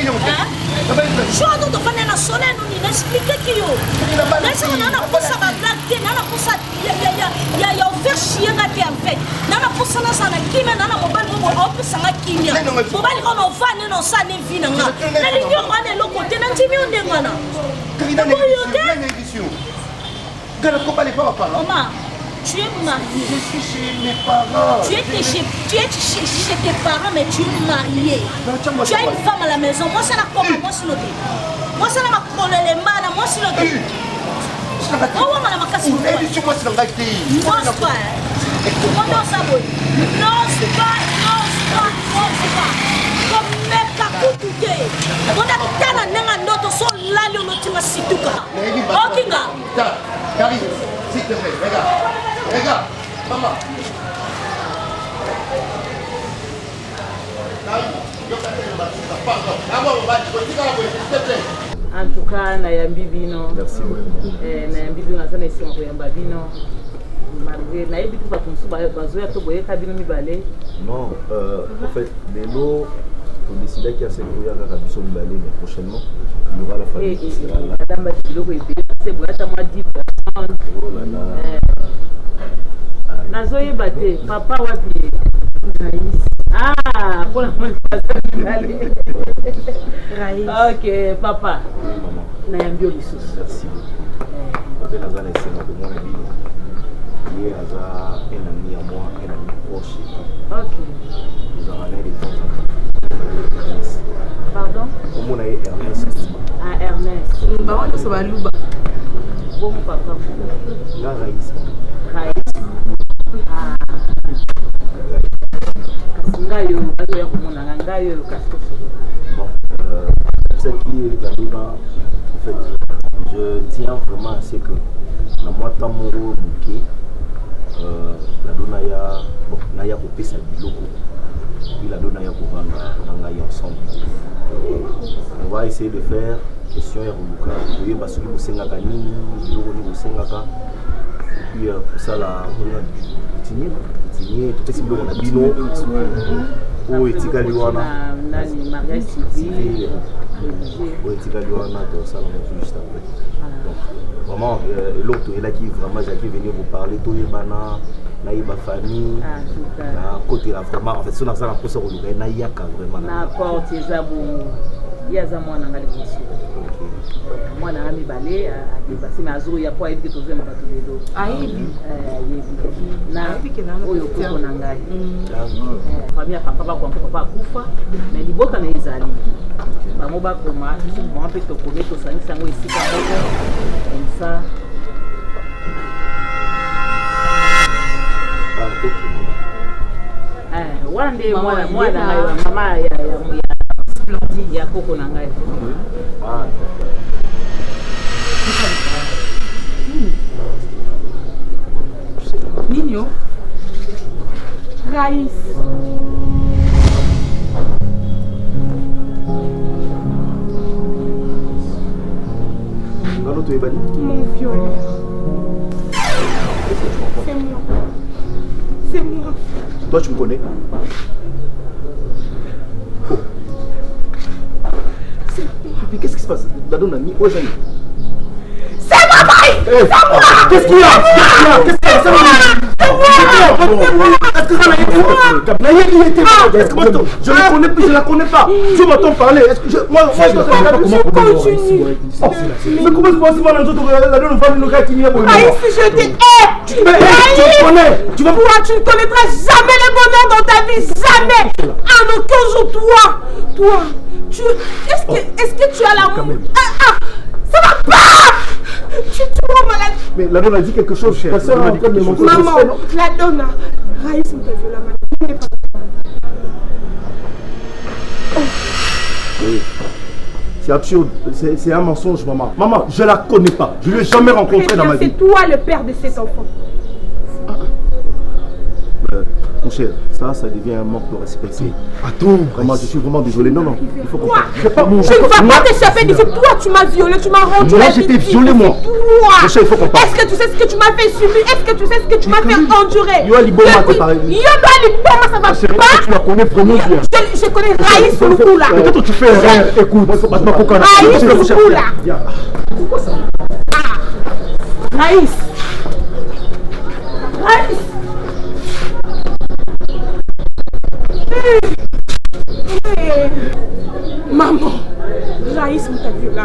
Je soleil nous expliquer qui yo. Mais ça on a pour ça va blaguer, on a pour ça il y a faire chier na qui en fait. Nana pour ça na qui mais nana mobile mo on peut ça qui mia. Mobile on va non ça ne vit na. Na linyo on est le côté na timi on ngana. Maman, tu es marié. Je suis chez mes parents. Tu es chez tes parents, mais tu es marié. Tu as une femme à la maison. Moi, c'est la commune. Moi, c'est le thé. Moi, c'est la commune. Les mains. Moi, c'est le thé. Moi, c'est la casse. Moi, c'est pas. Non, ça va. Non, c'est pas. Comme mec à couper. On a tant de notre son là, le notre situka. Ok, gars. Carrie, s'il te plaît, regarde, maman. En tout cas, Nayambi Bino. Merci beaucoup. Nayambi Bino, ça n'est pas Bino. Malgré Nayambi, tu vas comme ça, bazoya to boye kabino mi balé. Non, en fait, Lélo, on décide qu'il y a cette couille à Rabiso mi balé, mais prochainement, il y aura la famille qui sera là. Madame Batilo, c'est boya ta moi 10 personnes. Oh là là. Nazoye Baté, papa wapi? Ah, pour la bonne ok, papa. Nayambi Olisus. Merci beaucoup. Je vais dans un essai de mon ami. Il y a un ami à moi, un ami proche. Ok. Nous avons allé de temps en temps. Pardon? Comment on a Ernest? Ah, Ernest. Bah, on se va louba. Bon, papa. Là, Raïs. Raïs. Ah. Ngayo, bazo ya komona ngayo kasko. Bon, ce qui est arrivé, en fait, je tiens vraiment à ce que la moitié moro bouquet, la donaya, bon, naya kopé sa biloko, puis la donaya kovanga, nangayi ensemble. On va essayer de faire question ya koluka, oye basuki bosengaka nini, biloko ni bosengaka, puis pour ça la continuer. Tout ce qu'on a dit non, ou etikali wana, nani mariage civil, ou etikali wana, tout ça on a juste après. Donc vraiment l'autre est là qui vraiment Jackie venir vous parler, tout les bana, naïba famille, na côté là vraiment en fait ça dans ça la poste au lugar naïaka vraiment. Na porte zabou, yaza mwana ngali kusi. Mwana ami balé a dépassé mais azuru ya kwa hivi tozema batu lelo. Aibi. Na oyo koko na ngai. Famille papa ba kwa papa kufa mais liboka na izali. Ba mo ba koma, mo ampe to kometo sanisa ngo isika moko. Comme ça. One day mwana ngayo mama ya splendide ya koko na ngai. Nino Raïs. Mon viol. C'est moi. C'est moi. Toi tu me connais? Oh. Et puis qu'est-ce qui se passe? La donne ami, où est-ce que c'est moi, Maï! C'est moi! Qu'est-ce qu'il y a? Qu'est-ce qu'il y a? C'est moi! Est-ce que ça n'a été? Je ne connais plus, je ne la connais pas. Tu m'entends parler? Est-ce que je. Moi, je continue. Mais comment c'est possible? La donne femme nous qui vient pour nous. Aïe, si je te hais! Tu me connais! Tu vas pouvoir, tu ne connaîtras jamais le bonheur dans ta vie, jamais! En aucun jour, toi, est-ce que tu as l'amour? Ça va pas! Tu es trop malade! Mais la donne a dit quelque chose, cher. Maman, la donne, Raïs me t'a vu la main. Oui. C'est absurde, c'est un mensonge, maman. Maman, je la connais pas. Je ne l'ai jamais rencontrée dans ma vie. C'est toi le père de cet enfant. Mon cher, ça devient un manque de respect. Attends, vraiment, je suis vraiment désolé. Non, il faut qu'on parle. Je ne vas pas t'échapper d'ici. Toi, tu m'as violé, tu m'as rendu moi, la j'étais victime. violé, moi. Toi. Mon cher, il faut qu'on parle. Est-ce que tu sais ce que tu m'as fait subir? Est-ce que tu sais ce que tu m'as fait endurer? Yo Ali Boma, t'es pareil. Yo Ali Boma, ça va C'est pas. vrai que tu la connais vraiment bien. Je connais Raïs Loukoula. Peut-être tu fais rien. Écoute, Raïs Loukoula. Pourquoi ça? Raïs. Raïs. Maman, Raïs m'a violé.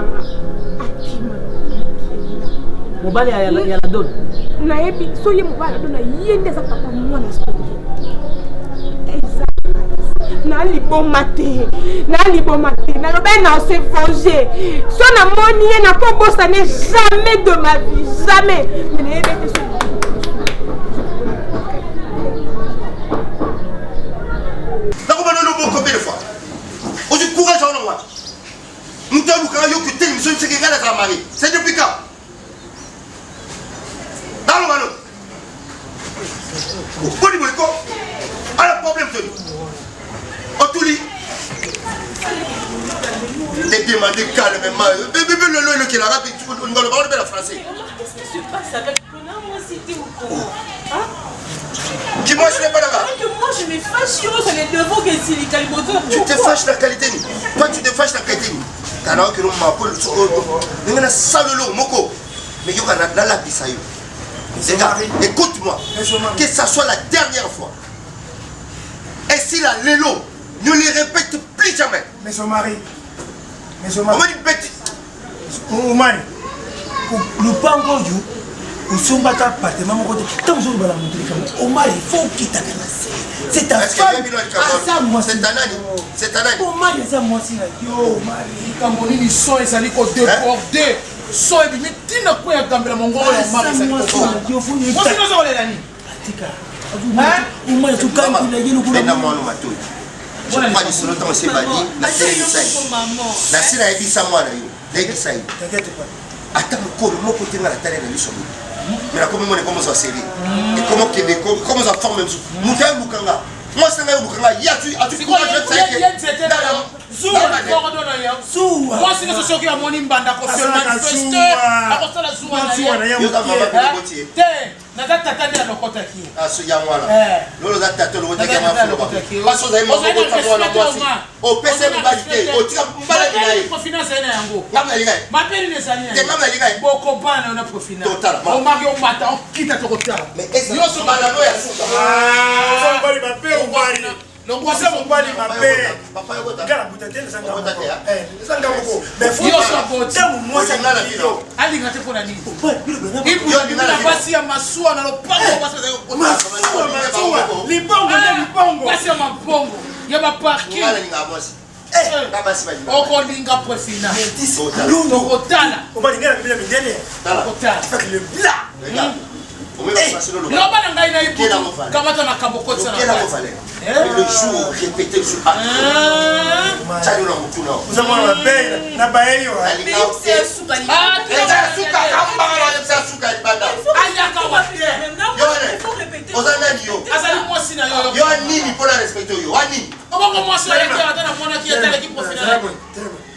Mobali ya la donne. Naebi soye mobali dona yende za papa mwana sponge. Nali bon maté, na lobe na se venger. So na moni ye na ko bosane jamais de ma vie, jamais. Mais naebi te so. Na ko bano no combien de fois. Oji courage en moi. Nous t'avons quand yo que tel monsieur c'est qui regarde à mari. C'est depuis quand? Dans le ballon. Pourquoi tu veux quoi? Alors problème de nous. Otuli. T'es demandé calmement. Bébé le qui est l'arabe, on va le parler de la français. Qu'est-ce qui se passe avec Lona? Moi, c'était au courant. Dis-moi, je n'ai pas là-bas. Moi, je me fâche sur les devants que c'est les caliboteurs. Tu te fâches la qualité. Toi, tu te fâches la qualité. T'as l'air que l'on m'appelle sur le. On a ça le lot, Moko. Mais il y a un la bisayo. Écoute-moi, que ça soit la dernière fois. Et si la Lélo ne les répète plus jamais. Mais son mari. On va dire bête. Oh mari. Le pas encore du. Au sombata appartement mon côté. Tant que je vais la montrer comme. Oh mari, il faut quitter la classe. C'est ta femme. Ah ça moi c'est ta nani. C'est ta nani. Oh mari, ça moi si là. Yo mari. Quand on dit son et ça dit qu'on déborder. So ebi mitina kwa ya gambela mongo ya mari sa ko. Yo fu ni. Moi c'est ça les nani. Atika. Hein? Moi tu quand il y a une couleur. Je crois que c'est le temps c'est badi. La télé ça. La sira ebi sa moi là yo. Dès ça. T'inquiète pas. Attends mon côté na la télé na biso. Mais là comment on commence à série. Et comment ça forme même. Muta Lukanga. Moi c'est là Lukanga. Ya tu courage ça que. Moi c'est que ce qui a mon imbanda ko se manifester à cause de la zoua na yo da mama ko botie te na tata na lokota ki aso ya ngwala lolo za tata lo botie kama folo paso za mo ko tamo na mwasi o pese mbalité o tika mbala ni ko finance na yango ngam ligai mapeli ne sani te ngam ligai boko bana na profina totalement o mari o mata o kita to kota mais est-ce yo so bana no ya suka so bali mape o mari longo se mo bali mape papa yo kota ngala butate sanga kota te sanga boko mais faut yo so boti mo sa na la filo ali ngate pona nini yo ni na basi ya masua na lopango basi masua lipango basi ya mapongo ya ba parking ngala ninga bosi basi ba o ko linga profina lundo kotala o ba ngala bila mindele kotala fait le bla le jour répété le jour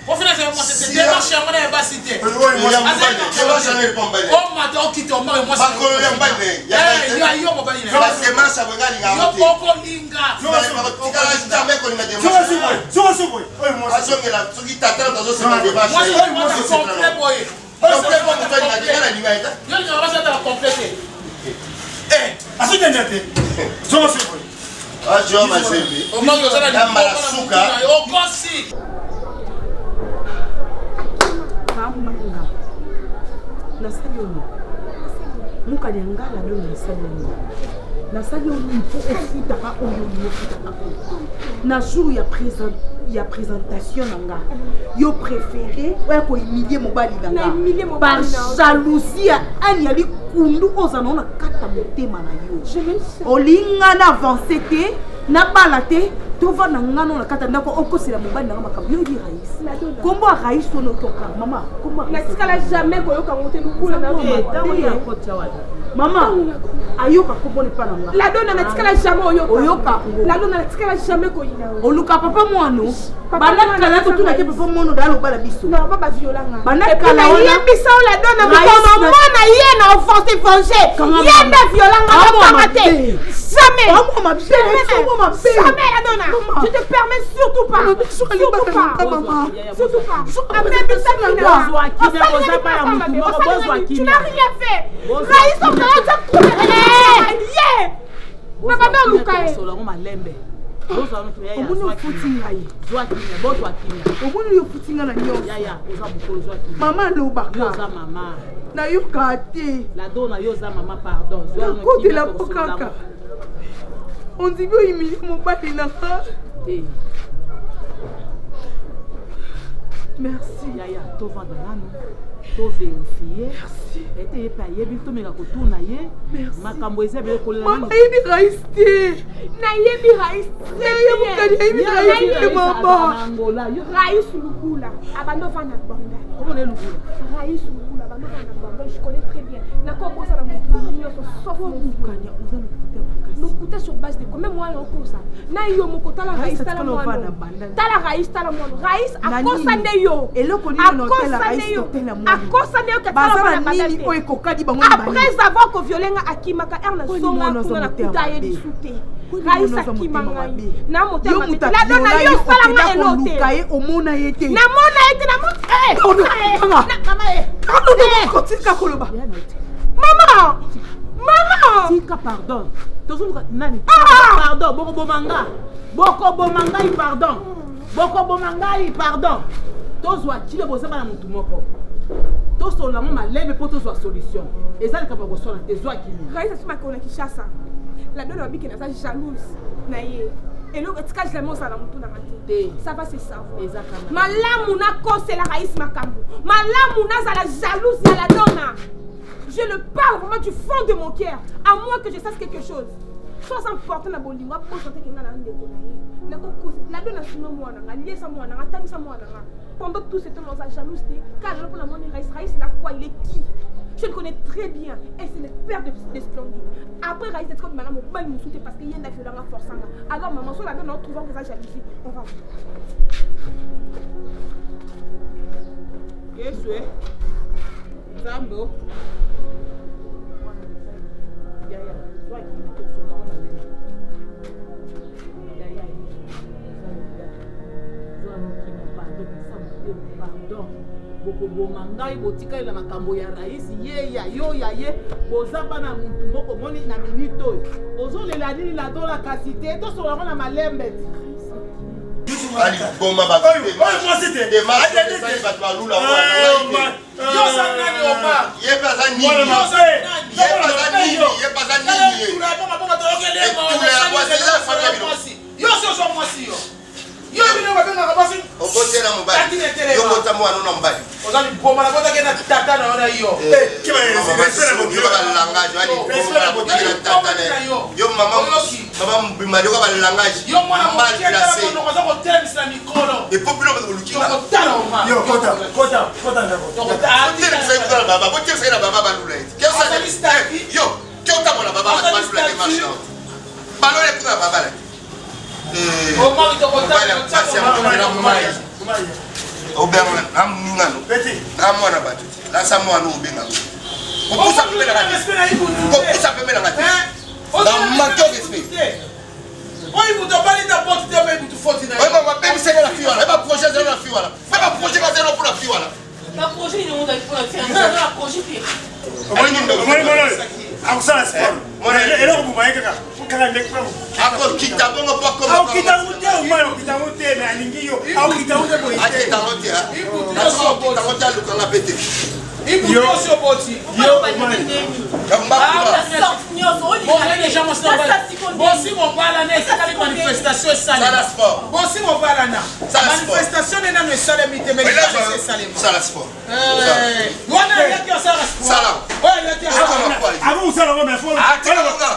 au final, c'est démarche à mon ébacité. On m'a dit qu'il tombe, moi c'est. Il y a yo mobile. La démarche à regarder la yo boko linga. nasali oyo mokali ya ngala lelo nasali oyo mpo ofutaka oyo ofutaka na jour ya présentation na nga yo préféré oya kohumilie mobali na nga par jalousie ya ani ya likundu oza nao na kata motema na yo olinga na avance te nabala te tovanda ngano na kata ndako okosela mobali nanga makambo yo di Raïs kombo ya Raïs wana otoka mama kombo natikala jamais koyoka mote lukula na ntango ya kotia wana Maman, ayoka kopone pa na nga. La donna na tikala jamais oyoka. Oyoka. La donna na tikala jamais koyina. Oluka papa mwano. Bana kala to tuna ke papa mwono dalo bala biso. Non, papa violanga. Bana kala wana. Yebisa la donna mkono mwana yena offense venger. Yena violanga kamate. Jamais. Jamais la donna. Je te permets surtout pas. Surtout pas. Surtout pas. Tu n'as rien fait. Raïs on va te couper. Papa ba lukae. Maman lobaka. Na yoka te. La donna yoza maman pardon. Côté la pokaka. On dit que il mon bâti na. Merci. Yaya, to vendre nano. To vérifier. Merci. Et pas yebi to meka ko tourna ye. Merci. Makambo eza bele ko la. Maman yebi raiste. Na yebi raiste. Yebi raiste maman. Angola yo. Raïs lukula. Abando fana banda. Comment le lukula? Raïs lukula. Abando fana banda. Je connais très bien. Na ko ça la moto. Sauf mon bukanya. Nous coûter sur base de combien moi on ça. Na yo moko tala raïs tala moi. Tala raïs tala moi. Raïs a kosande yo. Et le connu dans l'hôtel raïs hôtel moi. A kosande yo katala banda. Après avoir que violé akimaka erna songa kuna kuta ye disute. Raïs akimanga. Na motel ma. La donna yo sala ma enote. Lukae omona yete. Na mona yete na mona. Maman. Maman. Tika pardon. Toujours nani? Pardon, boko bomanga. Boko bomanga i pardon. Boko bomanga i pardon. Tozwa chile bozaba na mutu moko. Toso la mama lebe po tozwa solution. Ezali kapa ko sola tezwa kili. Raïs sima ko na Kinshasa. La donna biki na sa jalouse na ye. Et le tika jamais ça la mutu na mate. Ça va se savoir. Exactement. Malamu na kose la Raïs makambo. Malamu na za la jalouse ya la donna. Je le parle vraiment du fond de mon cœur, à moins que je sache quelque chose. Soit important na bolingo, pour chanter que ngana ndeko na ye. Na ko la donna sino mwana, ngalié sa mwana, ngatani sa mwana. Pendant tout ce temps, on a jalousie. Car pour la monnaie Raïs, la quoi, il est qui? Je le connais très bien. Et c'est le père de Splendide. Après Raïs, c'est comme madame, on va nous soutenir parce qu'il y a une violence forçante. Alors maman, soit la donne en trouvant que ça jalousie, on va. Yes, oui. Zambo. Bomangai botika ila makambo ya rais ye ya yo ya ye bozaba na muntu moko moni na minito ozolela nini la dola kasite to sola na malembe Ali boma ba. Moi c'était des marches de ça va pas lula moi. Yo sangani oma. Ye pas ça ni. Ye pas ça ni. Tu la bomba bomba to yo so moi si yo. Yo bino ba benga kabasi. Okote na mobali. Yo kota mo anu na mobali. Ozali boma na kota kena tata na ona yo. Kiba respect mo ba langage ani. Yo mama mbimali ko ba langage. Yo mwana mo placé. No koza ko tennis na mikolo. E popolo ko lukinga. Yo kota ngako. Baba, ko tse na baba balula. Yo, kota mo na baba balula ke machin. Balole ko na baba la. Oberna amngano beti amwana bathu la samwana ubengalo ukusa phela kathi ukusa phela kathi la makyo respect oyi buto bali ta porte de mebu tu 49 oyi mama baby c'est la fille wala ba projet zero la fille wala ba projet ka zero pour la fille wala la projet ni on a pour la fille la projet pire akusala sport eloko bumayeke kaka ndeke kwa ako kitabongo pa ko au kitamute umalo kitamute na alingi yo au kitamute boite ati tamote ha tamote lukanga pete ibu yo sio boti yo kamba bosi mo bala na esaka manifestation sala sport bosi mo bala na manifestation na no sala mite mais sala sport wana yaki sala sport sala oya yaki avant usala ngoma ya folo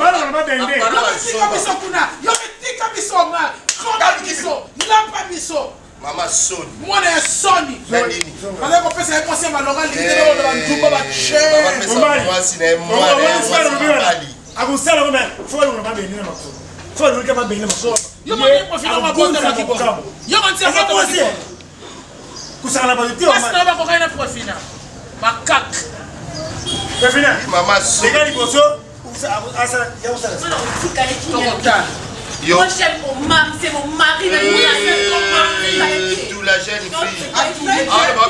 bala na bende yo tika biso kuna yo tika biso ma koka biso lampa biso Maman Sony. Moi, je suis Sony. Maman pesa conseil malonga lingine ndo banduba ba che. Maman sine moi. Agusala ngome fo lo ngaba benina makho. Fo lo ngaba benina makho. Yo mane profila mabota makibo. Yo kanti mabota makibo. Kusala ba tio. Basta ba ko kaina profila. Makak. Profila. Maman Sony. Legali boso. Asa ya usala. Yo. Moi j'aime mon mari, c'est mon mari. Tout la jeune fille. Ah,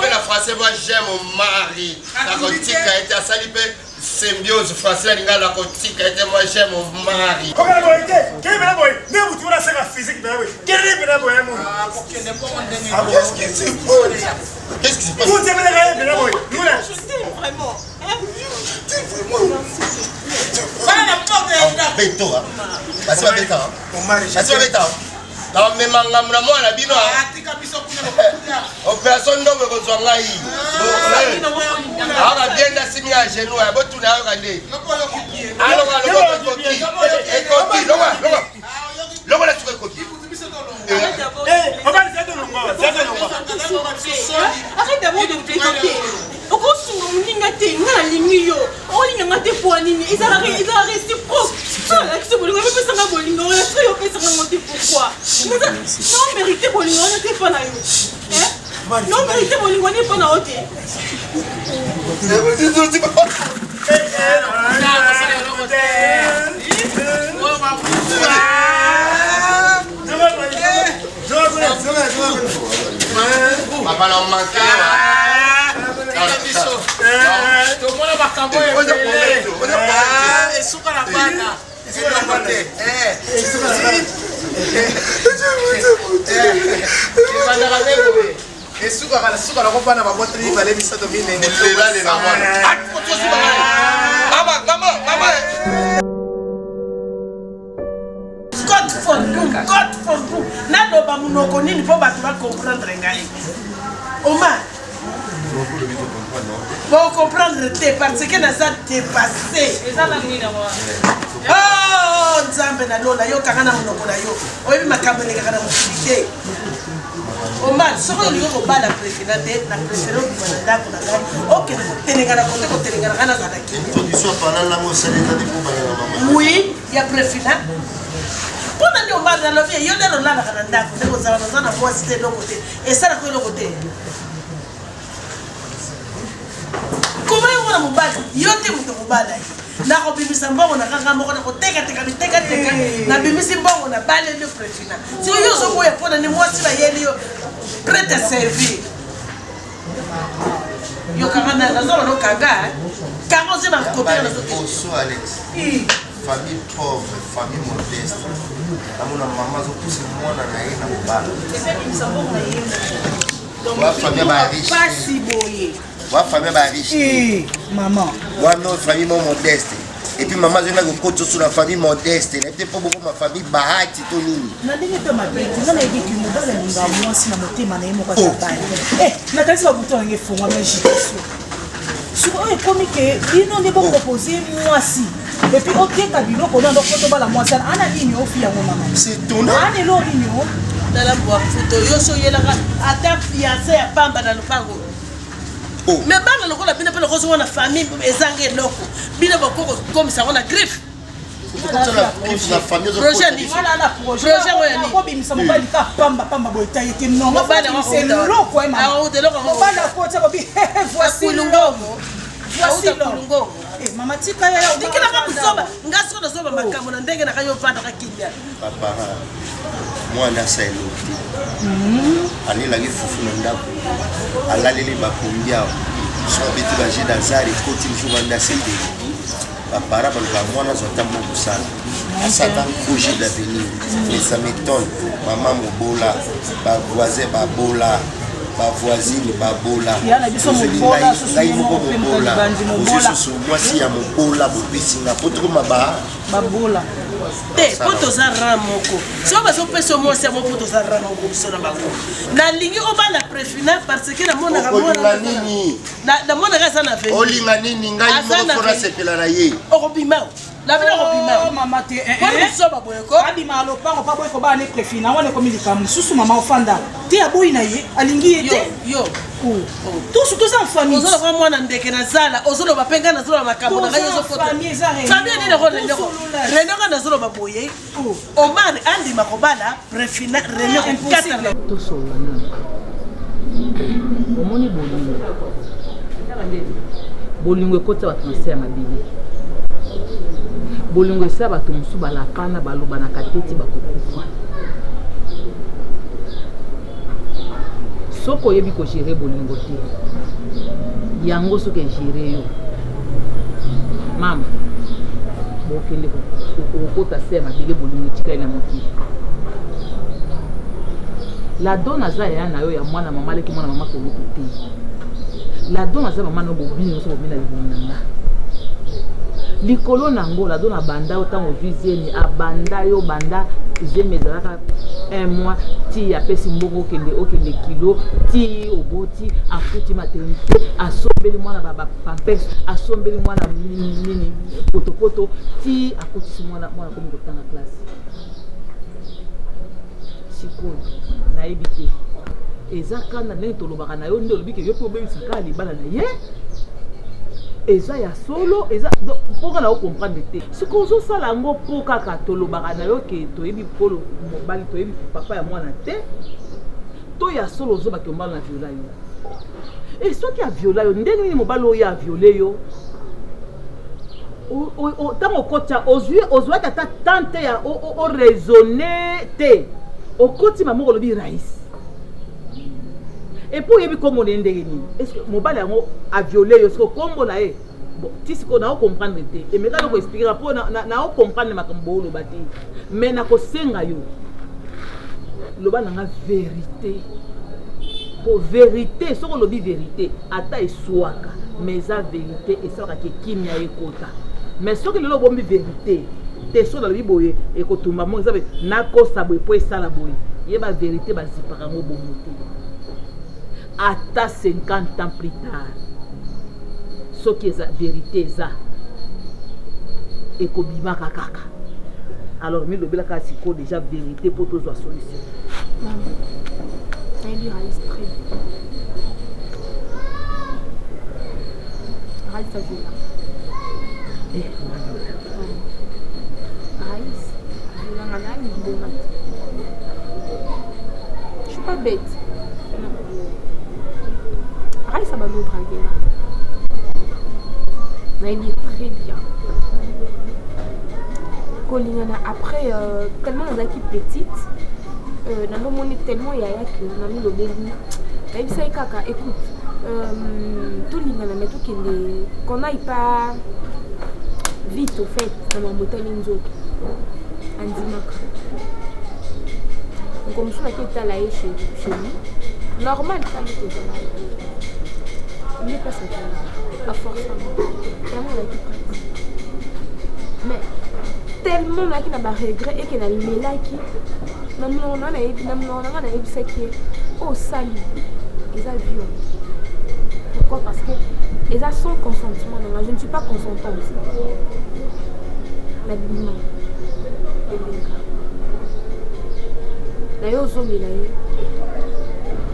la français, moi j'aime mon mari. La cotique a été à salipe symbiose français, la cotique a été moi j'aime mon mari. Comment la boy? Quel est la boy? Ne vous tu la sera physique, ben oui. Quel est la boy? Qu'est-ce qui se passe? Qu'est-ce qui se passe? Vous aimez la boy? Nous là. Je t'aime vraiment. Je t'aime vraiment. Beto, hein? Parce que Beto, hein? Parce que Beto, hein? Mais mangam moi la bino. Opération ndogo kozwanga hii. Ah bien na simi à genoux, à botu na regardez. Alors le coquille. Et coquille, logo la tuque coquille. On va le faire de longueur. Arrête d'avoir de plaisanter. Okosunga muninga te ngalingi yo. Olinga ngate poanini. Ezala réciproque. La question bolingo pe sanga bolingo. La trio pe sanga ngoti pourquoi? Non mérité bolingo na te pas na yo. Hein? Non mérité bolingo na pas na ote. Papa l'a manqué. Tomona makambo ebele. Esuka na bana. Esuka na bana. Esuka kana suka na kopana babotri bale bisato mine. Lela le na mwana. Mama. God for you. Naloba munoko nini po bato ba comprendre ngai. Omar. Bon comprendre te parce que naza dépassé. Oh, nzambe na lola yo kanga munoko na yo. Oyebi makambo ne kanga mutilité. Omar, soko yo ko bala préféré na préféré ko na ndako na ngai. OK, tenenga na kote ko tenenga na za na ki. Tu sois pas là mo saleta de pour maman. Oui, ya préféré. Pona ndio Omar na lovie yo lelo lala kana ndako ndeko za na voice te do côté. Et ça na ko lo côté. Comment est-ce que vous avez yote muto mubala na ko bimisa mbongo na kanga moko na ko teka na bimisi mbongo na bale le préfina si yo zo ko yapona ni mwasi ba yeli yo prêt à servir yo kanga na zo no kanga kanga ze ba ko ba na zo Oso Alex. Famille pauvre, famille modeste. Amuna maman zo pousse mwana na ye na mubala. Wa famille ba riche. pas si boye. Wa famille ba riche. Maman. Wa no famille modeste. Et puis maman je na ko sur la famille modeste. N'était pas beaucoup ma famille bahati to nini. Na ndenge to mabeti na yebi ki mobala ninga mwasi na motema na ye moko za bana. Na kasi ba buto nge fongwa na jitation. Sur oyo komi ke bino ne bo proposer mwasi. Et puis oteka biloko na ndoko to bala mwasi ana nini ofi ya mama. C'est ton nom. Ana lo nini o? Dala bwa photo yo so yela ata fiancé ya pamba na lupango. Oh. Mais bana lokola bino pe lokoso na famille ezange loko. Bino boko comme ça on a griffe. La famille Projet ni voilà la projet ouais ni ko bimisa mobali ka pamba boy taye ke non mobali c'est loko e mama ah de loko mobali ko tsa ko bi voici lungomo voici lungomo eh mama tika ya dikila ka kusoba ngaso na soba makambo na ndenge na kayo panda ka kinya papa mwana saelo ani la gifufu na ndako alaleli bakumbia so biti baje dazari koti mfuba ndasete para baluka mwana zota moko sana asata projet d'avenir mais ça m'étonne maman mobola ba voisin babola ba voisine babola yana biso mobola ngai moko mobola osusu mwasi ya mobola bobisi na poto maba babola te poto za ramoko so bazo peso mwasi ya mopoto za ramoko biso na bango na lingi obala préfina parce que na mona ka mona nini na mona ka sana fe olinga nini ngai moko fora sepela na ye okobima La vida robima. Maman te. Quand tu soba boyeko. Abima lopango pa boyeko ba ne préfina wana komi likamu susu maman ofanda. Te aboyi na ye alingi ete. Yo. Tous en famille. Ozolo kwa mwana ndeke na zala, ozolo bapenga na zolo makambo na ngayo zofoto. Famille ni le rôle ndeko. Renonga na zolo baboye. Omar andi makobala préfina réunion impossible. To solo na. Omoni bolingo. Bolingo ekota bato na se ya mabele. Bolingo esa bato mosusu balapana baloba na kateti bakokufa. Soko yebi ko gérer bolingo te. Yango soki gérer yo. Mama. Bokende ko kota se ya mabele bolingo tikali na mokili. La dona za ya na yo ya mwana mama leki mwana mama ko lokote. La dona za mama no bobini so bobina libonanga. Likolo nango la dona banda otango juizeni abanda yo banda zeme zalaka un mois ti ya pesi mbongo okende kilo ti oboti afuti maternité asombeli mwana baba pampers asombeli mwana nini poto ti akutisi mwana komi kotanga classe. Sikoyo na ebite eza kana ndenge tolobaka na yo nde olobiki yo mpe obebisaka libala na ye eza ya solo eza mpoka na ocomprendre te sikoyo ozosala yango mpo kaka tolobaka na yo ke toyebi polo mobali toyebi papa ya mwana te to ya solo ozobaki mobali na viola yo e soki aviola yo ndenge nini mobali oyo aviole yo ntango okotya ozwaki ata tante ya oraisonne te okoti mamoko olobi raisi et pour yebi kombo ne ndenge nini est-ce que mobali yango a violé yo siko kombo na ye bon ti siko na comprendre te et meka ko expliquer pour na comprendre makambo lo bati mais na ko senga yo loba na vérité pour vérité soko lobi vérité ata eswaka mais za vérité et ça ka kimia ekota mais soki lelo bombi vérité te so na biboye ekotumba mo zabe na kosa boye po esala boye yeba vérité bazipaka ngo bomote ata 50 ans plus tard ce qui est la vérité ça et kobima kaka alors mais le belaka siko déjà vérité pour tous la solution maman ça lui reste très bien reste ça eh je suis pas bête. Raïs ça va nous draguer là. Mais il est très bien. Colina après tellement on a qui petite, on a tellement yaya que on a mis le bébé. Et ça kaka écoute, tout l'ingana mais tout qu'on aille pas vite au fait dans la moto l'inzo. Andimaka. Comme ça qui est là chez lui. Normal ça le fait. Il n'est pas ça pas forcément. Tellement là qui pratique. Mais tellement là qui n'a pas regret et qui n'a le là qui non ça qui est oh sali. Ils ont vu. Pourquoi? Parce que ils ont son consentement. Je ne suis pas consentante. L'habillement. D'ailleurs, aux hommes, il a eu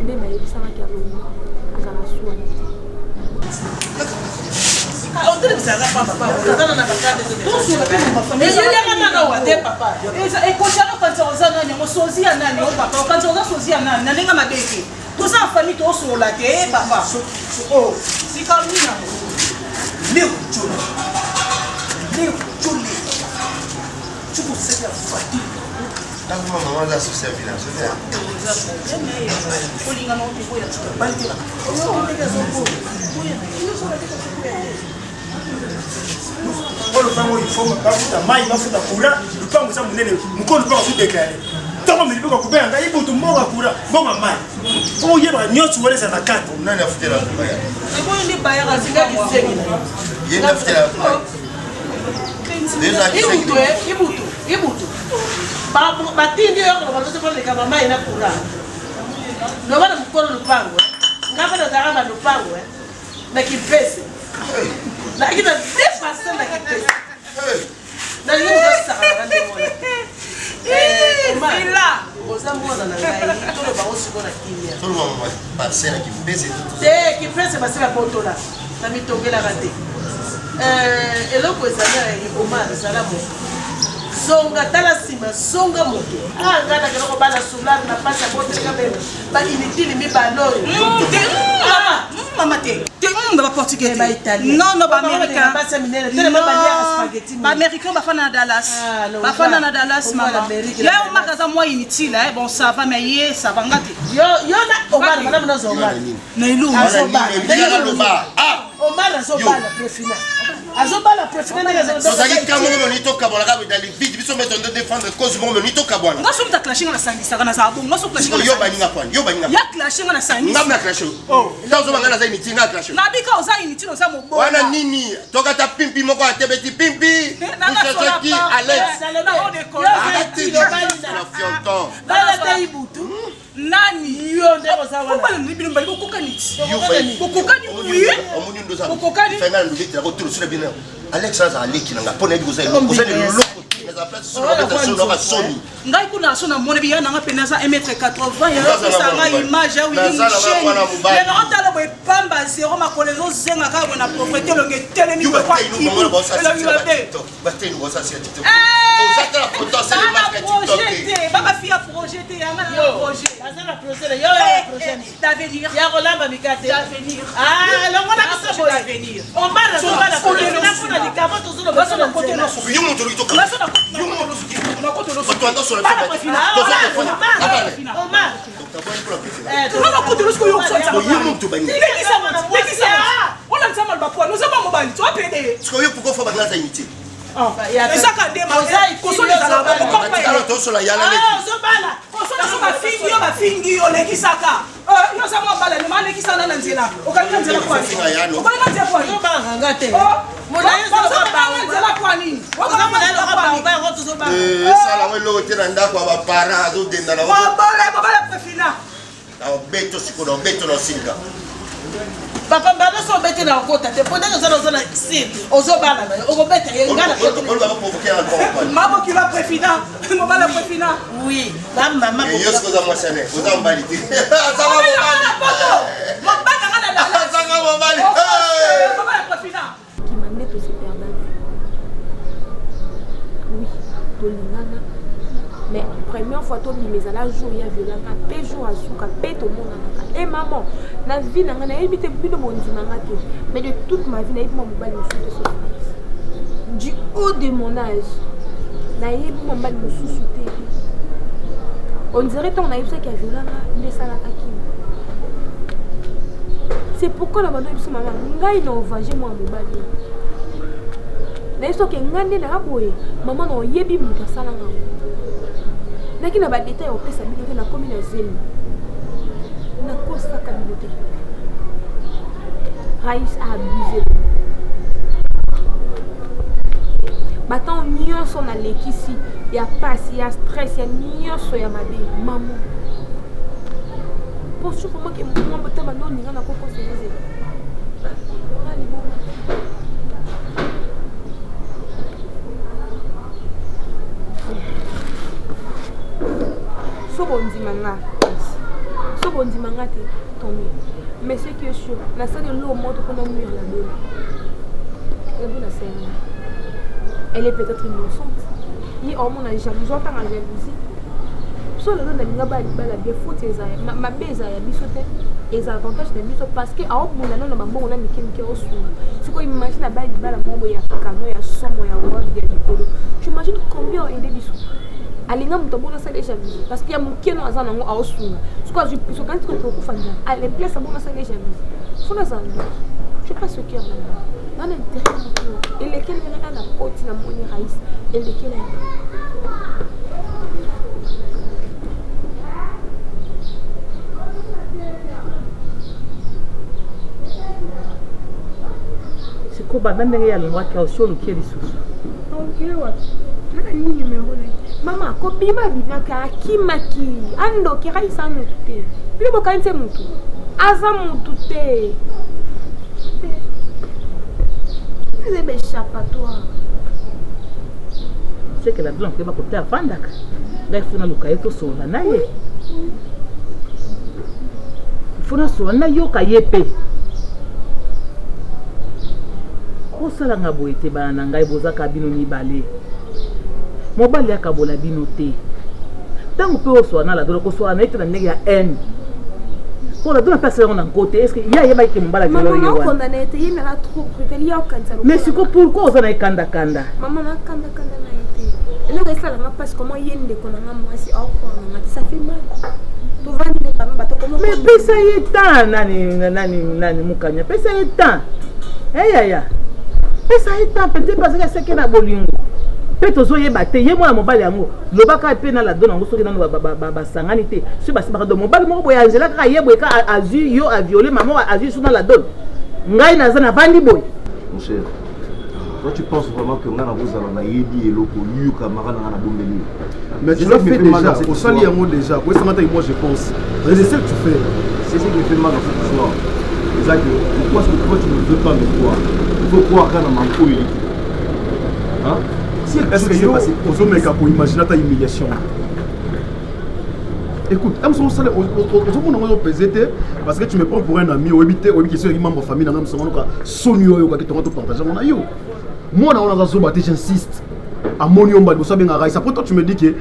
des maillots de Sarah Carolina à la soie. On dirait que ça va pas, papa. On a la carte de tout sur le mais il y a un an, papa. Et quand on a sosie à Nani, papa, quand on a sosie à Nani, Nani m'a dit tout ça en famille, tout sur la tête, papa. Oh, c'est comme lui. Léo, tu peux servir fatigue. Tant que maman a souci à village, c'est ça. Le pango il faut bafuta mai bafuta kula le pango ça munene mukolo pango fu déclarer tant que me ko kubela ngai butu moga kula bonga mai ko yeba nyotsu wale za nakati nani afutela mbaya et bon il est baya ka singa kisengi yenda afutela mbaya ibutu batindi yoko bazote pole kama mai na kula no bana mukolo lupango ngapa na tarama lupango na kipese lakini dépassé na kipese nalingi mokasaka nde mona vila oza mwana na ngai toloba osiko na kimia toloba basela kipese te kipese basela potola na mitongelaka te eloko ezali omar ezala moko zonga tala nsima zonga moto ngai nakeloko bana solar na pasi ya boteleka beno bainitili mibaloyo mama te baportugais baitalie non baaméricain basi ya minene telema baliaka spaghetti baaméricain bafanda na Dallas bafanda na Dallas mama ye omaka aza mwa inutile bon ça va mais ye ça va nga te yo na omar madame na zobala na ilungu omar azobala prefina azobala prefina ozali kamongo monito kabolaka dans les vides biso meto ndo défendre cause mongo monito kabwana nga soki taklashi nga nasangisaka nazala bongo nga soki yo baninga kwani yo baninga ya klashi nga nasangisi nga mna klashi ta ozobanga naza initi nga klashi nabika oza initi oza mobola wana nini tokata pimpi moko atebeti pimpi usosoki Alex balata ibutu nani yo nde kozala bala nibino bali kokokani kokokani oui omuni ndoza kokokani fenga ndubitira ko turu sura bina Alex aza aleki nanga pona ndi kozala loko na place sur la soni ngai kuna sona mona biya nanga penaza 1m80 ya sanga image ya wili chaîne mais non tala boy pamba zéro makolezo zenga ka bona propriété longue telemi ko kwa ki bateni bosa si TikTok ozata la potentiel marque TikTok baba fia projeté ya na projet azana projet yo ya projet d'avenir ya rolamba mikate d'avenir longo na kisa boy d'avenir on bala so bala ko na kuna dikamo to zolo baso na côté no yo monto lito baso na côté no to ando sur la fête Tuna kuti lusko yo so tsama. Yo muntu bani. Lekisa. Ona tsama bapwa. No zama mobile. To apede. Siko yo pourquoi faut bagnaza initi. Ezaka ndema. Kosoli za ba ko alors to so la yala le. Zobala. Kosoli so ba fingi yo lekisaka. Yo zama bala ni mane kisana na nzela. Okalika nzela kwa nini? Okalika nzela kwa nini? Banga te. Mona yo zama nzela kwa nini? Okalika nzela kwa nini? Ba roto zobala. Sala welo tena ndako aba para azo denda na. Baba prefina. Beto sikono beto no singa papa mbana so bete na okota te ponda zo na sin ozobala na okobeta yengala ko ba provoquer encore mabo qui va prefina mobala prefina oui mama mama yo sko za mwasane oza mbali ti azama mobala ngana la azama mobali mobala prefina qui m'a net aussi perdant oui tolingana mais première fois toi mais à la jour il y a violent pe jour à souka pe tout monde et maman la vie n'a rien évité plus de mon dimangate mais de toute ma vie n'a pas mon bal du haut de mon âge n'a pas mon bal me sous-souter on dirait ton naïf c'est qu'il y a violent les salakaki c'est pourquoi la maman dit maman ngai no venger moi mon bal naïf so que ngande na boye maman no yebi muta salanga naki na ba détail au pesa bino na komi na zeli na kosa ka bino te Raïs a abusé batant nyonso na lekisi ya pasi ya stress ya nyonso ya mabe maman pour sûr comment que moi botama no ninga na koko seze ali bon Sobondi manga te tombé mais ce qui est sûr la salle de l'eau montre qu'on a mûr la bonne elle est peut-être innocente ni au monde a jalousie en jalousie so le don na ba bien foot ma beza ya bisote les avantages de biso parce que a obuna na mambo na mikimike osuna siko imagine ba libala mombo ya kano ya somo ya word ya dikolo tu imagines combien aidé biso alinga mutobona ça déjà vu parce qu'il y a mon keno azana ngo aosuna siko je piso quand tu ko fanda à les places abona ça déjà vu faut la zana je sais pas ce qu'il y a là dans l'intérieur et lesquels viennent à la côte na moni raïs et lesquels c'est quoi bandane ya lwa ka osio lo kieli susu donc what na ni numéro là mama ko bima binaka akimaki ando ki raisa mutu bilo bokanze mutu aza mutu te c'est échappatoire c'est que la donne que va côté à Fandaka. Là, il faut na luka yeto so na naye. Il faut na so na yo kayepe. Ko sala nga boyete ba na ngai bozaka bino mibale. Mobali akabola bino te. Tango pe so na la donne ko so na ite na ndenge ya N. Pour la donne personne en côté, est-ce qu'il y a qui me balade? Maman condamné, il m'a trop brûlé, il y a aucun salaud. Mais c'est pourquoi on a kanda kanda? Maman a kanda kanda na été. Et là ça là parce que comment il y a une de konanga moi c'est encore ça fait mal. Tu vas dire quand même bateau comment? Mais pesa yeta nani mukanya, pesa yeta. Eh ya. Pesa yeta peut-être parce que c'est que na bolingo. Peut-être ozoye baté ye moi mobali yango lobaka pe na la donne ngo soki nanu ba sanganité si ba sibaka de mobali moko boya angela ka yebwe ka azu yo a violé maman azu sur la donne ngai na zana vandi boy. Mon cher, toi tu penses vraiment que ngana vous allons na yebi eloko yu kamara na bombeli? Mais tu l'as fait déjà au sali yango déjà pour ça moi je pense c'est ce que tu fais, c'est ce qui fait mal dans cette histoire. C'est ça que pourquoi tu ne veux pas me croire? Il faut croire quand on manque il hein. Est-ce que vous avez imaginer ta humiliation? Écoute, parce que tu me prends pour un ami, ou éviter qui sont membre de famille, moi, j'insiste. À mon après toi, tu me dis que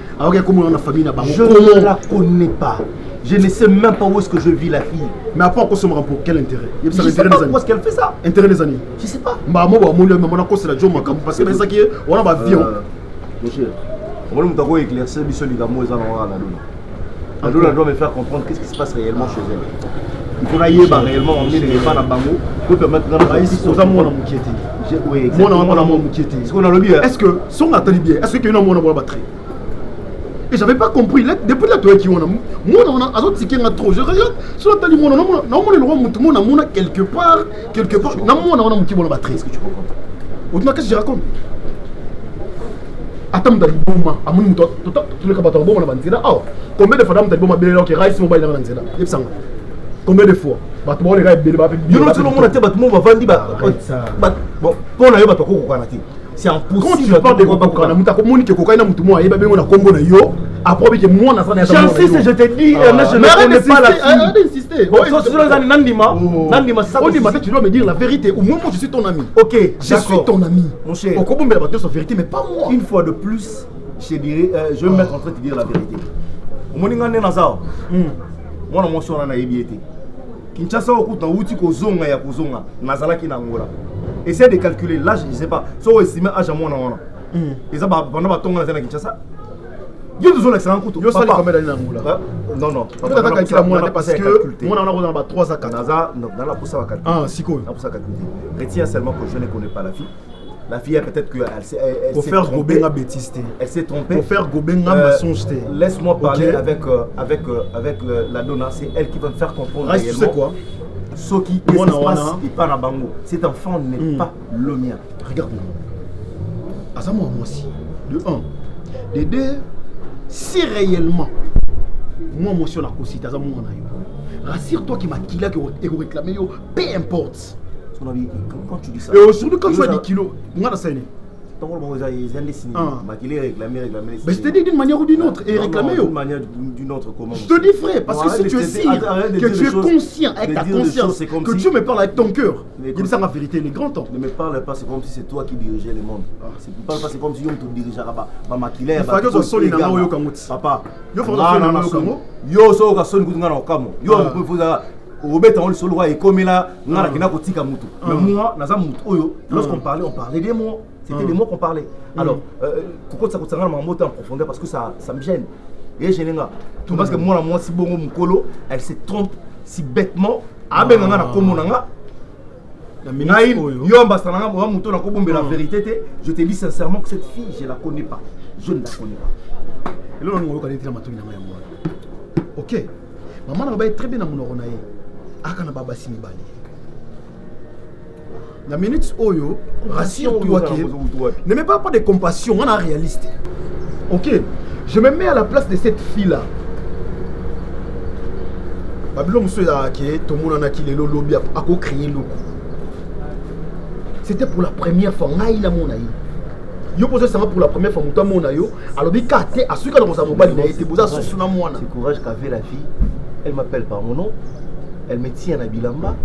famille, je ne la connais pas. Je ne sais même pas où est-ce que je vis la fille. Mais après, on consommera pour quel intérêt? Je ne sais pas pourquoi est-ce qu'elle fait ça. Intérêt des années? Je ne sais pas. Moi, c'est la joie, parce que c'est ça qui est, on a ma vie. Mon cher, on va éclaircir la doit me faire comprendre qu'est-ce qui se passe réellement chez elle. Il faut y aller réellement, on est pas dans bango pour permettre est-ce que son attali bien? Est-ce que nous avons batterie? Et j'avais pas compris depuis la toi qui on a moi on a autres tickets trop je regarde sur la tali moi non le roi mutumo na mona quelque part na moi on a mutumo la batterie. Est-ce que tu comprends? Autrement qu'est-ce que je raconte? Attends dans boma amun muto tout le kabato boma na banzela ah combien de fois dans boma bele OK rice mobile na banzela yebsanga combien de fois bato bo le ga bele ba yo no tout le monde te bato mo bavandi ba bon pour na yo bato ko kokana ti. C'est impossible. Quand tu parles de Kokana, tu as communiqué que Kokana Moutouma et Babé on a combo na yo. Après que moi na ça. J'insiste, je te dis, je ne connais pas la fille. Arrête d'insister. Nandima, tu dois me dire la vérité. Au moins moi je suis ton ami. Ok, je suis ton ami. Mon cher. Au combo mais la sa vérité mais pas moi. Une fois de plus, je dirais, je vais me mettre en train de te dire la vérité. Au moins ngane nazao. Moi na motion na yebiete. Kinshasa okuta uti ko zonga ya kozonga nazala ki na ngola. Essaye de calculer l'âge, je ne sais pas. Si on estime l'âge à mon nom, et ça va pendant que tu as Kinshasa. Il y a toujours l'excellent couteau. Il y a combien d'années dans le moula? Non. Peut-être que tu as calculé parce que moi, on a 3 à 4. Dans la pousse à calculer. Ah, si quoi? Retiens seulement que je ne connais pas la fille. La fille, peut-être qu'elle s'est trompée. Pour faire gober la bêtise. Elle s'est trompée. Pour faire gober la mensonge. Laisse-moi parler avec la donna. C'est elle qui va me faire comprendre. Tu sais quoi? Ce qui se passe, il part à Bango. Cet enfant n'est pas le mien. Regarde-moi. À ça, moi aussi. De 1. De 2. Si réellement, moi, je suis là aussi, rassure-toi qu'il m'a killé et qu'il réclame, peu importe. Quand tu dis ça. Et aujourd'hui, quand tu as 10 kilos, moi, je sais. Mais je te dis d'une manière ou d'une autre et réclamer. D'une manière d'une autre, comment? Je te dis frère, parce que si tu es sûr que tu es conscient avec ta conscience, que tu me parles avec ton cœur, il ça la vérité, il est grand temps. Ne me parle pas, c'est comme si c'est toi qui dirigeais le monde. C'est comme si on te dirigeait là-bas. Il faut que tu sois là. Papa, yo faut que yo so ka soni kutunga na okamo. Yo Robert on le solo et comme là ngana kina kotika mutu. Mais moi naza mutu oyo lorsqu'on parlait des mots. C'était des mots qu'on parlait. Alors, pourquoi ça coûte en profondeur? Parce que ça me gêne. Et je n'ai pas. Parce que moi, si bon mon colo, elle se trompe si bêtement. Ah ben on a comme on a. La vérité, je te dis sincèrement que cette fille, je ne la connais pas. Je ne la connais pas. Et là, on va dire ok. Maman va être très bien dans mon oreille. Ah, quand on va s'y bali. La minute Oyo, rassure-toi que ne mets pas de compassion, on est réaliste. Ok, je me mets à la place de cette fille-là. Babylon monsieur qui tout le monde a qui le lobby a créé le coup. C'était pour la première fois, yo posé ça pour la première fois muta mona yo alors bi katé à celui qui dans sa mobile na été posa sous na mwana c'est courage qu'avait la fille elle m'appelle par mon nom elle me tient à bilamba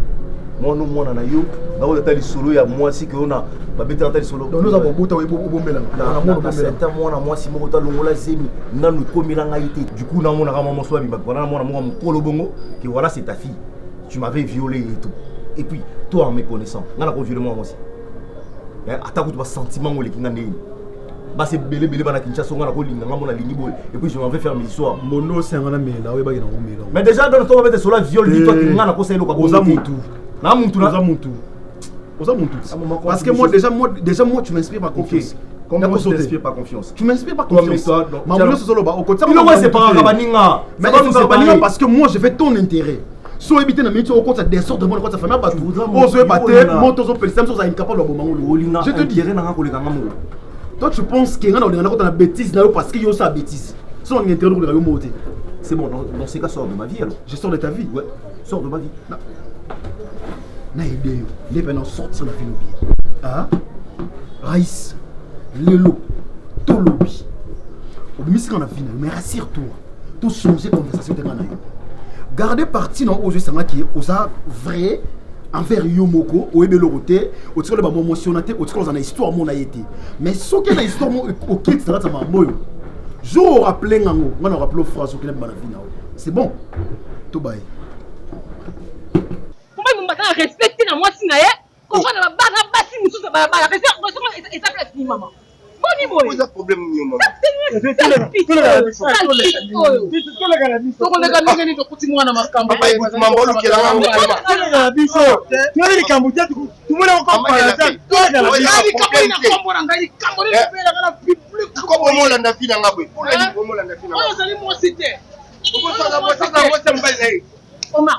moi non mwana na yo na o tali solo ya moi si que on a ba beta tali solo donc nous avons bota we bombela na mwana c'est moi na moi si mo ta longola zemi na nous komila ngaité du coup na mwana kama moso bimba voilà mwana mo mukolo bongo que voilà c'est ta fille tu m'avais violé et tout et puis toi en me connaissant ngana ko violer moi aussi attaque tu vas sentiment ou les kinga né bah c'est belé bana Kinshasa ngana ko linga ngamo na lingi boy et puis je m'en vais faire mes histoires mono c'est ngana mais là we ba ngana ngomela mais déjà dans ton avec cela viol dis toi que ngana ko selo ko oza mutu na mutu oza mutu parce que moi déjà moi tu m'inspires par confiance. Comment tu m'inspires par confiance? Tu m'inspires par confiance. Maman solo ba au côté c'est pas baninga mais c'est baninga parce que moi je fais ton intérêt. So éviter na métier au compte ça descend de moi quand ça fait mal pas tout. On se battre, monte aux policiers, ça incapable de bomber. Je te dis toi tu penses qu'il y a une bêtise là parce qu'il y a ça bêtise. Si on intérêt de le monter. C'est bon, dans ces cas sors de ma vie alors. Je sors de ta vie. Ouais, sors de ma vie. Na idée, les peines sortir la vie bien. Ah Raïs, Lelo, Tolobi. Au ministre qu'on a fini, mais rassure-toi. Tout changer conversation de Ganayo. Garder parti non aux yeux qui est aux vrai envers Yomoko, au Ebeloroté, au tir de ma émotionnalité, au tir de la histoire mon a été. Mais ce qui est la histoire au kit ça m'a moyo. Je rappelle ngango, on a rappelé phrase au club Manavina. C'est bon. Tout bail. Pourquoi nous m'attendons à respecter la moi sinaye? Comment on va battre basi musu ça va la question et ça place ni maman. Boni boy. Pas de problème ni maman. Omar.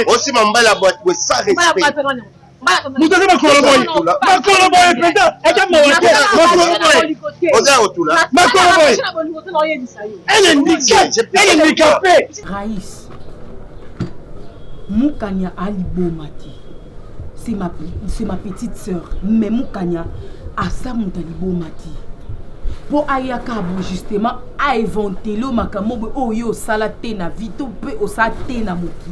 aussi mambala boîte ouais ça respect Raïs Moukania Alibomati c'est ma petite sœur mais Moukania Asa Moutalibomati pour ayakabo justement a inventé le makamobo oyo salate na vito pe o sate na moki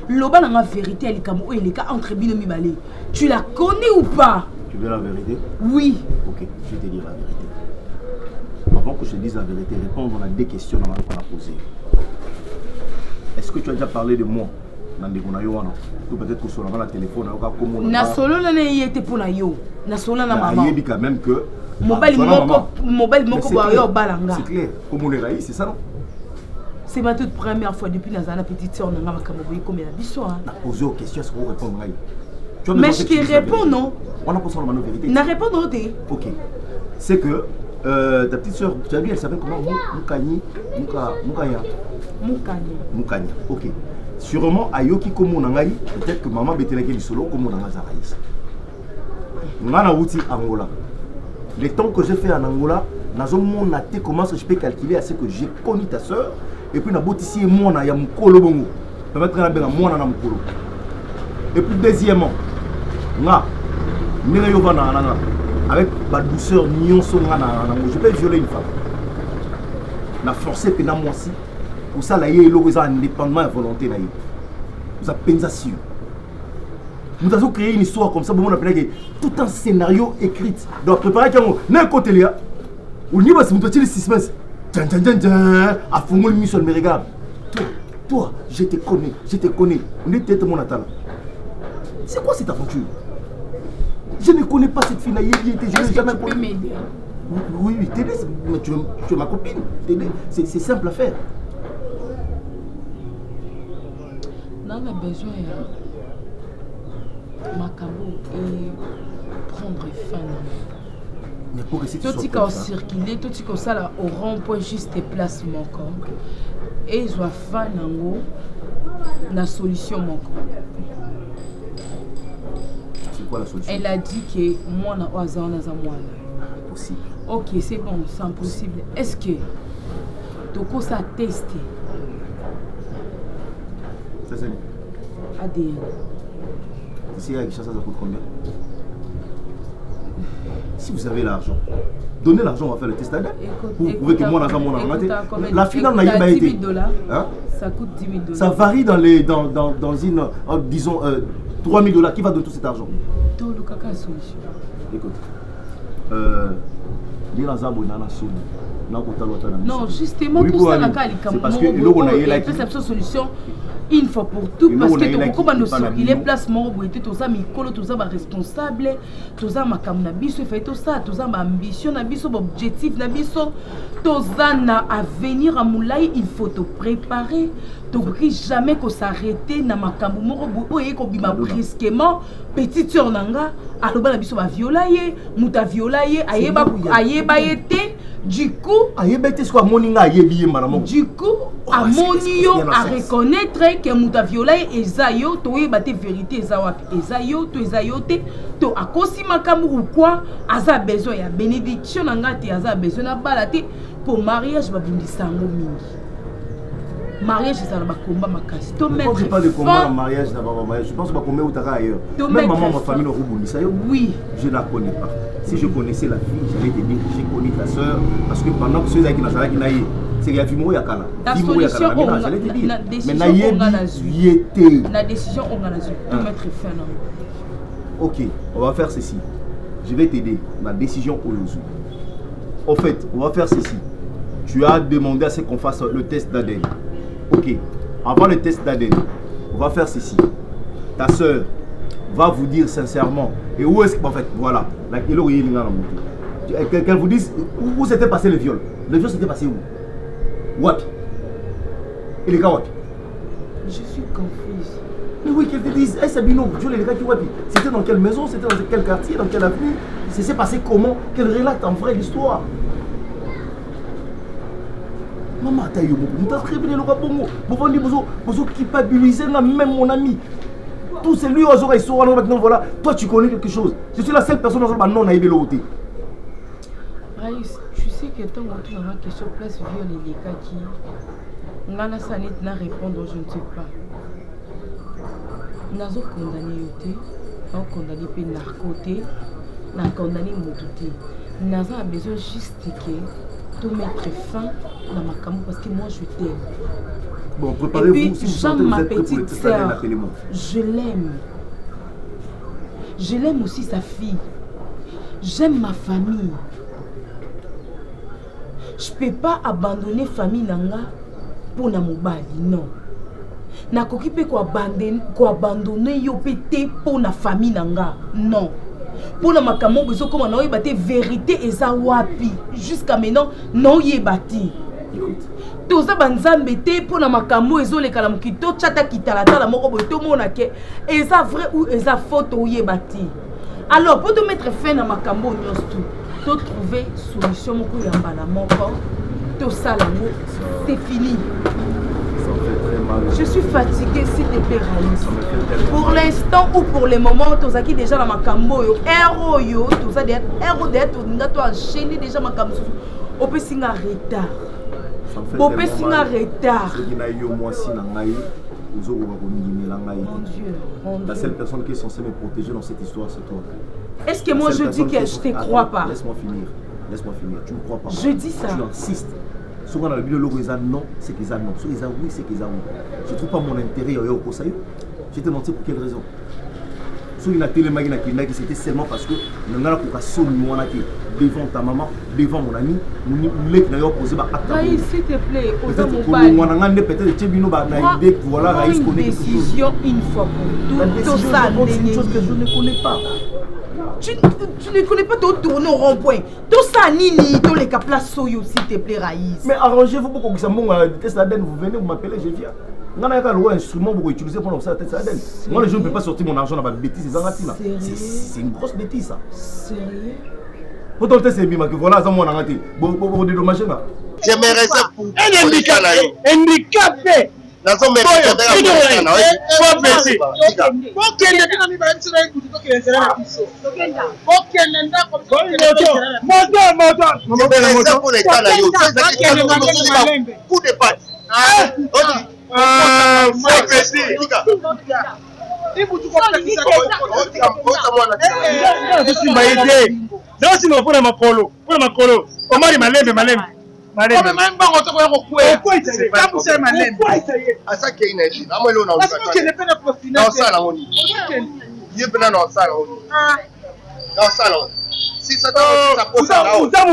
loba na vérité alikamo et les cas entre bino mibale tu la connais ou pas? Tu veux la vérité? Oui. Ok, je vais te dire la vérité. Avant que je te dise la vérité, répondre à des questions qu'on a posées. Est-ce que tu as déjà parlé de moi? Ou peut-être que sur la téléphone, na solo na yete pour na yo na solo na maman. Il dit quand même que mobile moko ba yo balanga. C'est clair. Comme on est raïs, c'est ça non? C'est ma toute première fois depuis la petite sœur na makamboyi comme la biso. Na posé aux questions, est-ce qu'on répond raïs? Mais je te réponds non. On a posé la vérité. Na répondre non. Ok. C'est que ta petite sœur, tu as vu, elle s'appelle comment? Mukanya. Ok. Sûrement, Ayoki comme Nangai, peut-être que maman Beteleke du solo comme Nangai Zaraïs. Nana Wuti Angola. Les temps que j'ai fait en Angola, mon athée comment je peux calculer à ce que j'ai connu ta soeur et puis na ici moi na ya mukolo bongo. Permettre na benga moi na mukolo. Et puis deuxièmement, nga avec ma douceur, je peux violer une femme. La forcer pendant moi aussi. Pour ça, là, il y a indépendamment de volonté. Vous avez pensé. Nous avons créé une histoire comme ça, tout un scénario écrit. Donc, préparer un côté là. Au niveau de ce suspense, à fond, le mission me regarde. Toi, je te connais. On est tête mon attal. C'est quoi cette aventure? Je ne connais pas cette fille là. Je n'ai jamais connu. Oui, t'aider, mais tu es ma copine. C'est simple à faire. On a besoin de Macabo et prendre fin. Mais pour essayer de tout ce qui a circulé, tout ce qui a au rond-point juste place mon corps. Et ils doivent faire la solution mon corps. C'est quoi la solution? Elle a dit que moi, je suis possible. Ok, c'est bon, c'est impossible. Est-ce que tu as testé c'est ADN? Ici, ça coûte combien? Si vous avez l'argent, donnez l'argent, on va faire le test ADN. Vous pouvez que moi, la finale n'a pas été. Hein? Ça coûte 10 000 $. Ça varie dans une, disons, 3 000 $. Qui va donner tout cet argent? Tout le caca solution. Écoute. Non, justement, pour ça, c'est parce que cette solution une fois pour tout, parce que il est place tout ça, tout ça, responsable, tout ça, ma tout ça, tout ça, ma ambition, objectif, tout ça, à venir à Moulay, il faut te préparer. Tu ne jamais que s'arrêter na makambu moko et ko bima brusquement petite sœur nanga aloba na biso ba violaye muta violaye ayeba yete du coup ayeba yete soit moninga ayebi maramo du coup amonio à reconnaître que muta violaye ezayo to yeba te vérité ezawapi ezayo to ezayote to akosi makambu ou quoi aza besoin ya bénédiction nanga te aza besoin na balate pour mariage babundisa ngo mingi. Mariage, c'est un combat makasi. Quand je parle de combat en mariage, je pense que combat où tu ailleurs. Même maman, ma famille, oui, je ne la connais pas. Si je connaissais la fille, j'allais te dire que j'ai connu ta soeur. Parce que pendant que ceux qui n'ont pas dit, c'est qu'il y a Vimo Yakala. Vimo Yakala, j'allais te dire. Mais la décision, on a su. Tout mettre fin. Ok, on va faire ceci. Je vais t'aider. La décision aujourd'hui. En fait, on va faire ceci. Tu as demandé à ce qu'on fasse le test d'ADN. Ok, avant le test d'ADN, on va faire ceci. Ta soeur va vous dire sincèrement. Et où est-ce que, en fait, voilà, qu'elle vous dise où s'était passé le viol. Le viol s'était passé où? Wapi? Et les gars Wapi? Je suis confuse. Mais oui, qu'elle te dise, hey Sabino, viol et les gars qui Wapi? C'était dans quelle maison? C'était dans quel quartier? Dans quelle avenue? Ça s'est passé comment? Qu'elle relate en vrai l'histoire. Maman, tu as prévenu le rabon. Vous culpabiliser même mon ami. Tout c'est lui aux oreilles sont maintenant voilà. Toi tu connais quelque chose. Je suis la seule personne dans non à l'autre. Raïs, tu sais que tant que tu as une question place viol et les cas qui ngana sanit na répondre je ne sais pas. Nazo condamné yoté, on condamné pe narcoté, na condamné motuté. Nazo a besoin juste que de mettre fin dans ma caméra parce que moi je t'aime. Bon, préparez-vous si vous sentez ma petite sœur, je l'aime. Je l'aime aussi sa fille. J'aime ma famille. Je ne peux pas abandonner famille nanga pour na mobali, non. Na koki pe ko abandonner yo pété pour na famille nanga, non. Pour la makamo bezo comme on a bâti vérité et ça wapi jusqu'à maintenant non y est bâti. Tout ça banzambe te pour la makamo ezo le kalam kito chata kitalata la moko boto mona ke et ça vrai ou et ça photo y est bâti. Alors pour te mettre fin à makamo nyos tout trouver solution moko yamba na moko to ça là c'est fini. Je suis fatiguée, s'il te plaît, Raïs. Pour l'instant ou pour le moment, tu as déjà dans ma cambo, héros, tu as des héros d'être, tu as enchaîné déjà ma cambo. On peut signer en retard. On peut signer en retard. La seule personne qui est censée me protéger dans cette histoire, c'est toi. Est-ce que moi je dis que je te crois pas? Laisse-moi finir. Tu me crois pas? Je dis ça. Tu insistes. Souvent dans le milieu, ils disent non, c'est qu'ils ont non. Soit ils ont oui, c'est qu'ils ont oui. Je ne trouve pas mon intérêt au Kosayo. Je t'ai menti pour quelle raison? Soit il a télémagué c'était seulement parce que nous avons devant ta maman, devant mon ami, nous avons posé ma acte. S'il te plaît, peut-être une décision une fois pour toutes. C'est une chose que je ne connais pas. Tu ne connais pas ton tourner au rond-point. Tout ça, Nini, tous les cas place Soyo, s'il te plaît, Raïs. Mais arrangez-vous pour que ça vous venez, vous m'appelez, je viens. On a un instrument pour utiliser pour lancer la tête. Moi, je ne peux pas sortir mon argent dans ma bêtise. C'est une grosse bêtise, ça. Sérieux? Pourtant, c'est bien que voilà, ça m'a raté. Bon, dédommagez là. J'aimerais ça pour un handicapé. Dans son mérite, si ça pose ça là, vous avez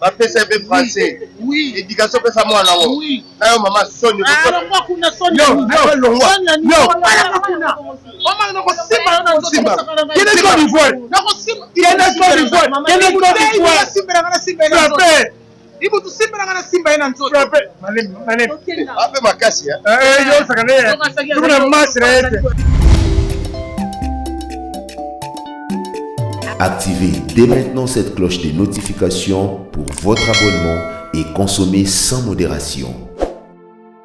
ma PCB français. Oui. Éducation peut faire moi là. Oui. Alors maman sonne. Alors moi kuna sonne. Non. Activez dès maintenant cette cloche de notification pour votre abonnement et consommez sans modération.